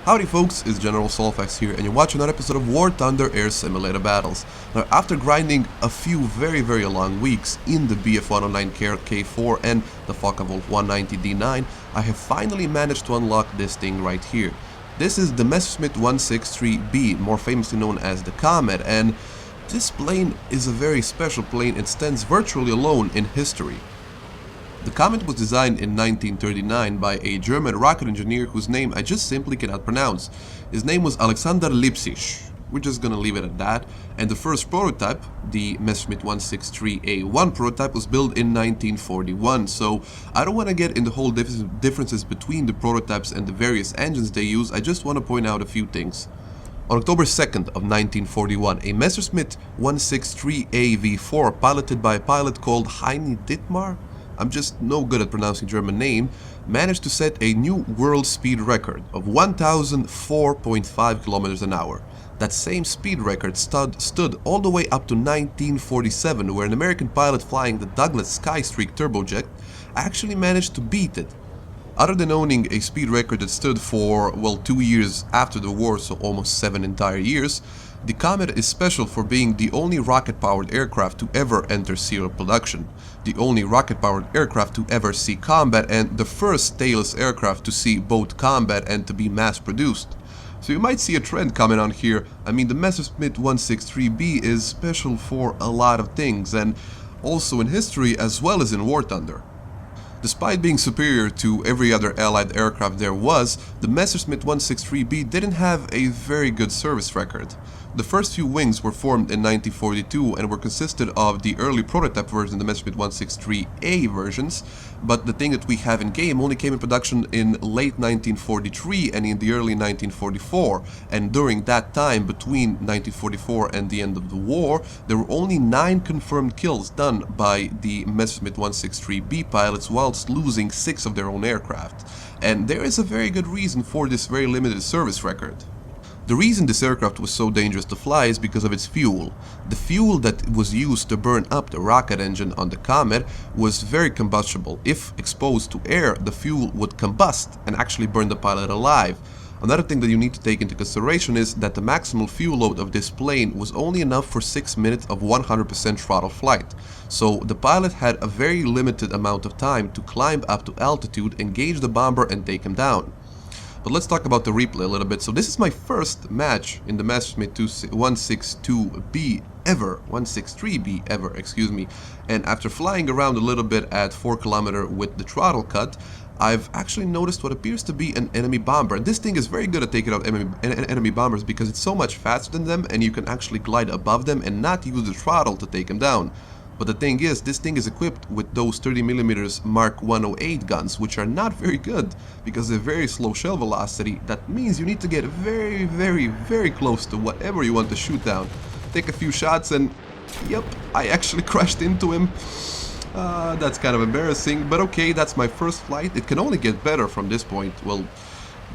Howdy folks, it's General Soulfax here, and you're watching another episode of War Thunder Air Simulator Battles. Now, after grinding a few very long weeks in the BF-109 K4 and the Focke-Wulf 190D9, I have finally managed to unlock this thing right here. This is the Messerschmitt 163B, more famously known as the Komet, and this plane is a very special plane. It stands virtually alone in history. The Komet was designed in 1939 by a German rocket engineer whose name I just simply cannot pronounce. His name was Alexander Lipsisch. We're just gonna leave it at that. And the first prototype, the Messerschmitt 163A1 prototype, was built in 1941. So I don't want to get into whole differences between the prototypes and the various engines they use. I just want to point out a few things. On October 2nd of 1941, a Messerschmitt 163A-V4 piloted by a pilot called Heini Dittmar, I'm just no good at pronouncing German name, managed to set a new world speed record of 1004.5 kilometers an hour. That same speed record stood all the way up to 1947, where an American pilot flying the Douglas Skystreak turbojet actually managed to beat it. Other than owning a speed record that stood for, well, 2 years after the war, so almost 7 entire years, the Komet is special for being the only rocket-powered aircraft to ever enter serial production, the only rocket-powered aircraft to ever see combat, and the first tailless aircraft to see both combat and to be mass-produced. So you might see a trend coming on here. I mean, the Messerschmitt 163B is special for a lot of things, and also in history as well as in War Thunder. Despite being superior to every other Allied aircraft there was, the Messerschmitt 163B didn't have a very good service record. The first few wings were formed in 1942 and were consisted of the early prototype version, the Messerschmitt 163A versions, but the thing that we have in game only came in production in late 1943 and in the early 1944, and during that time, between 1944 and the end of the war, there were only 9 confirmed kills done by the Messerschmitt 163B pilots whilst losing 6 of their own aircraft. And there is a very good reason for this very limited service record. The reason this aircraft was so dangerous to fly is because of its fuel. The fuel that was used to burn up the rocket engine on the Komet was very combustible. If exposed to air, the fuel would combust and actually burn the pilot alive. Another thing that you need to take into consideration is that the maximal fuel load of this plane was only enough for 6 minutes of 100% throttle flight. So the pilot had a very limited amount of time to climb up to altitude, engage the bomber and take him down. But let's talk about the replay a little bit. So this is my first match in the Messerschmitt 163B ever, excuse me. And after flying around a little bit at 4 km with the throttle cut, I've actually noticed what appears to be an enemy bomber. And this thing is very good at taking out enemy bombers because it's so much faster than them and you can actually glide above them and not use the throttle to take them down. But the thing is, this thing is equipped with those 30mm Mark 108 guns, which are not very good because they're very slow shell velocity. That means you need to get very close to whatever you want to shoot down. Take a few shots and, yep, I actually crashed into him. That's kind of embarrassing, but okay, that's my first flight. It can only get better from this point. Well,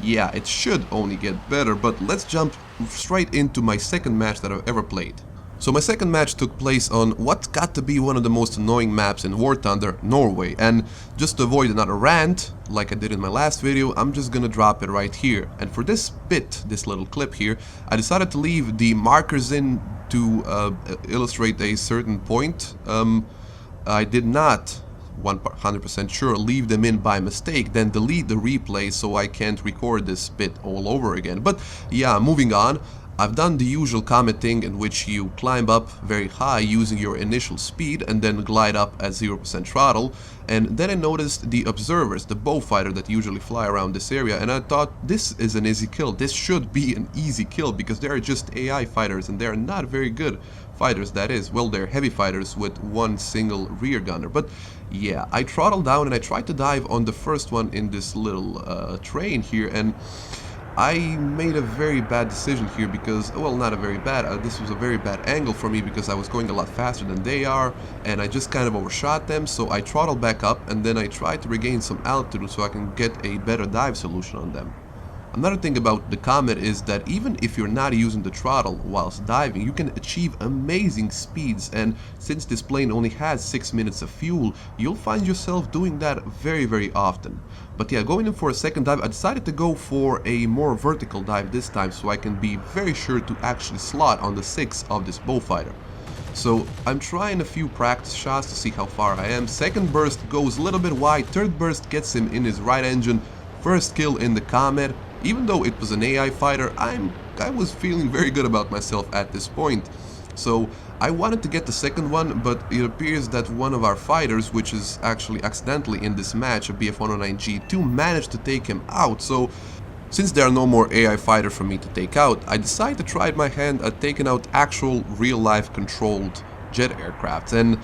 yeah, it should only get better, but let's jump straight into my second match that I've ever played. So my second match took place on what's got to be one of the most annoying maps in War Thunder, Norway, and just to avoid another rant, like I did in my last video, I'm just gonna drop it right here. And for this bit, this little clip here, I decided to leave the markers in to illustrate a certain point. I did not 100% sure leave them in by mistake, then delete the replay so I can't record this bit all over again. But yeah, moving on. I've done the usual Komet thing in which you climb up very high using your initial speed and then glide up at 0% throttle, and then I noticed the observers, the bowfighter that usually fly around this area, and I thought this is an easy kill. This should be an easy kill because they are just AI fighters and they are not very good fighters, that is. Well, they're heavy fighters with one single rear gunner. But yeah, I throttled down and I tried to dive on the first one in this little train here, and I made a very bad decision here because, well, not a very bad, this was a very bad angle for me because I was going a lot faster than they are and I just kind of overshot them, so I throttled back up and then I tried to regain some altitude so I can get a better dive solution on them. Another thing about the Komet is that even if you're not using the throttle whilst diving, you can achieve amazing speeds, and since this plane only has 6 minutes of fuel, you'll find yourself doing that very often. But yeah, going in for a second dive, I decided to go for a more vertical dive this time so I can be very sure to actually slot on the 6 of this bullfighter. So I'm trying a few practice shots to see how far I am. Second burst goes a little bit wide, third burst gets him in his right engine, first kill in the Komet. Even though it was an AI fighter, I was feeling very good about myself at this point. So I wanted to get the second one, but it appears that one of our fighters, which is actually accidentally in this match, a BF-109G2, managed to take him out. So since there are no more AI fighters for me to take out, I decided to try my hand at taking out actual real-life controlled jet aircraft, and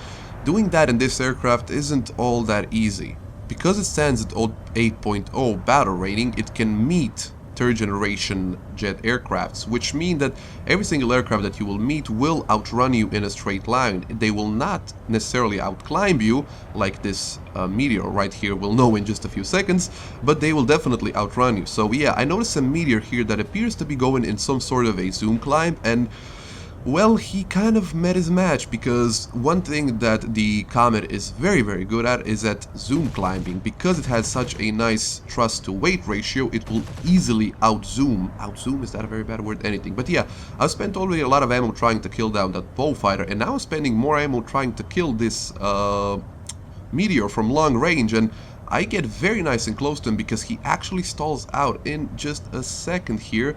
doing that in this aircraft isn't all that easy. Because it stands at 8.0 battle rating, it can meet third generation jet aircrafts, which mean that every single aircraft that you will meet will outrun you in a straight line. They will not necessarily outclimb you, like this meteor right here will know in just a few seconds, but they will definitely outrun you. So yeah, I noticed a meteor here that appears to be going in some sort of a zoom climb, and well, he kind of met his match, because one thing that the Komet is very good at is at zoom climbing. Because it has such a nice thrust to weight ratio, it will easily outzoom. Outzoom, is that a very bad word? Anything. But yeah, I've spent already a lot of ammo trying to kill down that bullfighter, and now I'm spending more ammo trying to kill this meteor from long range, and I get very nice and close to him because he actually stalls out in just a second here.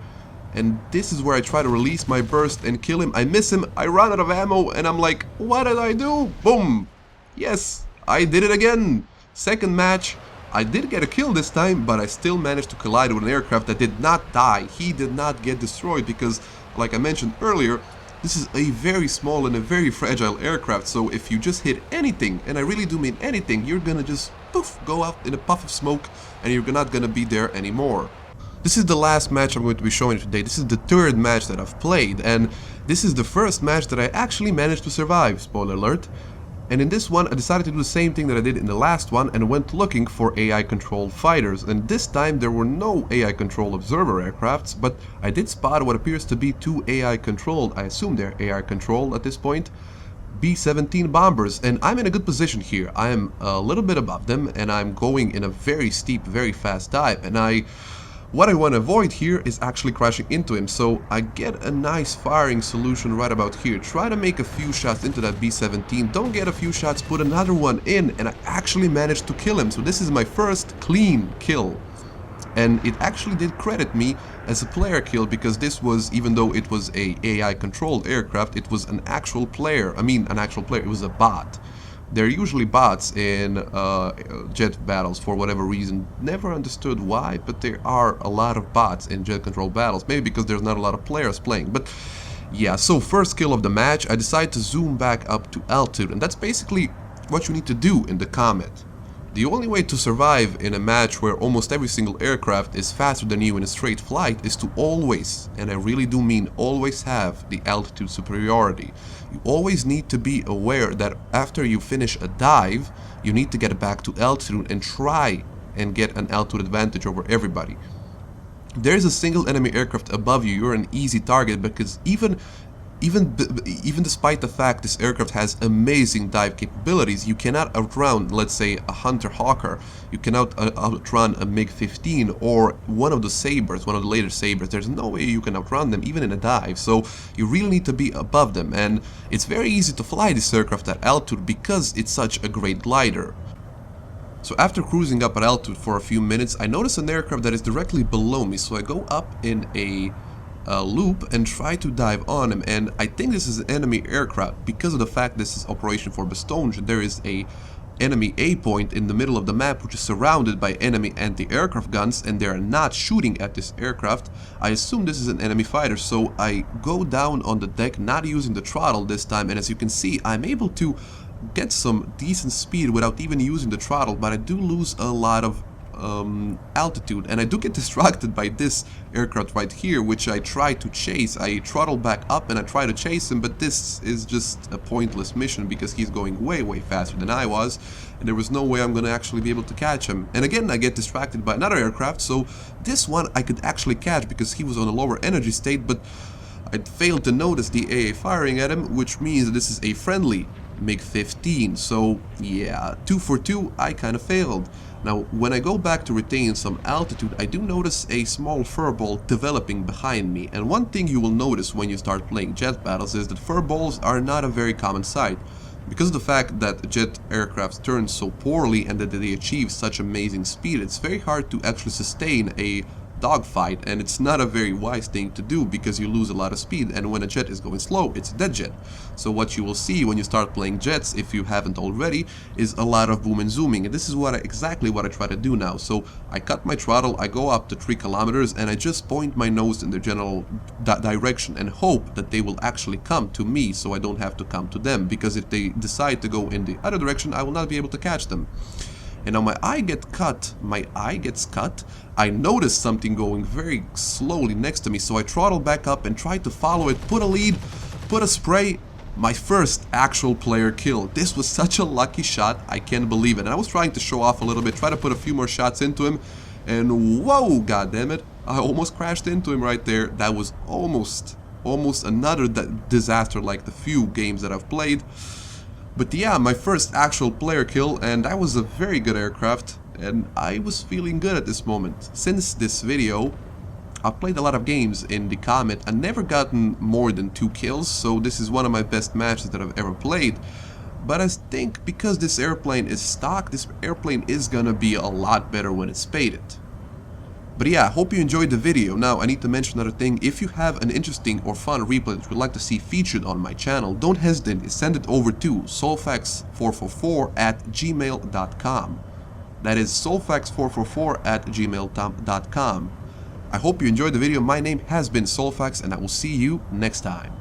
And this is where I try to release my burst and kill him. I miss him, I run out of ammo, and I'm like, what did I do? Boom! Yes, I did it again! Second match, I did get a kill this time, but I still managed to collide with an aircraft that did not die. He did not get destroyed because, like I mentioned earlier, this is a very small and a very fragile aircraft, so if you just hit anything, and I really do mean anything, you're gonna just poof, go out in a puff of smoke, and you're not gonna be there anymore. This is the last match I'm going to be showing you today. This is the third match that I've played, and this is the first match that I actually managed to survive, spoiler alert. And in this one I decided to do the same thing that I did in the last one and went looking for AI controlled fighters, and this time there were no AI controlled observer aircrafts, but I did spot what appears to be two AI controlled, I assume they're AI controlled at this point, B-17 bombers, and I'm in a good position here. I am a little bit above them and I'm going in a very steep, very fast dive, and what I want to avoid here is actually crashing into him, so I get a nice firing solution right about here. Try to make a few shots into that B-17, don't get a few shots, put another one in, and I actually managed to kill him. So this is my first clean kill. And it actually did credit me as a player kill, because this was, even though it was a AI controlled aircraft, it was an actual player. I mean, an actual player, it was a bot. There are usually bots in jet battles for whatever reason. Never understood why, but there are a lot of bots in jet control battles. Maybe because there's not a lot of players playing. But yeah, so first kill of the match, I decided to zoom back up to altitude. And that's basically what you need to do in the Komet. The only way to survive in a match where almost every single aircraft is faster than you in a straight flight is to always, and I really do mean always, have the altitude superiority. You always need to be aware that after you finish a dive, you need to get back to altitude and try and get an altitude advantage over everybody. If there is a single enemy aircraft above you, you're an easy target, because even despite the fact this aircraft has amazing dive capabilities, you cannot outrun, let's say, a Hunter Hawker. You cannot outrun a MiG-15 or one of the Sabres, one of the later Sabres. There's no way you can outrun them, even in a dive. So you really need to be above them, and it's very easy to fly this aircraft at altitude because it's such a great glider. So after cruising up at altitude for a few minutes, I notice an aircraft that is directly below me, so I go up in a loop and try to dive on him, and I think this is an enemy aircraft because of the fact this is Operation for Bastonge. There is a enemy A point in the middle of the map which is surrounded by enemy anti-aircraft guns, and they are not shooting at this aircraft. I assume this is an enemy fighter, so I go down on the deck, not using the throttle this time, and as you can see, I'm able to get some decent speed without even using the throttle, but I do lose a lot of altitude, and I do get distracted by this aircraft right here, which I try to chase. I throttle back up and I try to chase him, but this is just a pointless mission because he's going way faster than I was, and there was no way I'm gonna actually be able to catch him. And again, I get distracted by another aircraft, so this one I could actually catch because he was on a lower energy state, but I failed to notice the AA firing at him, which means that this is a friendly MiG-15, so yeah, 2 for 2, I kinda failed. Now, when I go back to retain some altitude, I do notice a small furball developing behind me, and one thing you will notice when you start playing jet battles is that furballs are not a very common sight. Because of the fact that jet aircrafts turn so poorly and that they achieve such amazing speed, it's very hard to actually sustain a dogfight, and it's not a very wise thing to do because you lose a lot of speed, and when a jet is going slow, it's a dead jet. So what you will see when you start playing jets, if you haven't already, is a lot of boom and zooming, and this is exactly what I try to do now. So I cut my throttle, I go up to 3 kilometers, and I just point my nose in the general direction and hope that they will actually come to me so I don't have to come to them, because if they decide to go in the other direction, I will not be able to catch them. And now my eye gets cut, I notice something going very slowly next to me, so I throttle back up and try to follow it, put a lead, put a spray, my first actual player kill. This was such a lucky shot, I can't believe it. And I was trying to show off a little bit, try to put a few more shots into him, and whoa, goddammit, I almost crashed into him right there. That was almost another disaster like the few games that I've played. But yeah, my first actual player kill, and that was a very good aircraft, and I was feeling good at this moment. Since this video, I've played a lot of games in the Komet and never gotten more than 2 kills, so this is one of my best matches that I've ever played. But I think because this airplane is stock, this airplane is gonna be a lot better when it's spaded. But yeah, I hope you enjoyed the video. Now, I need to mention another thing. If you have an interesting or fun replay that you would like to see featured on my channel, don't hesitate, send it over to soulfax444@gmail.com. That is soulfax444@gmail.com. I hope you enjoyed the video. My name has been Soulfax, and I will see you next time.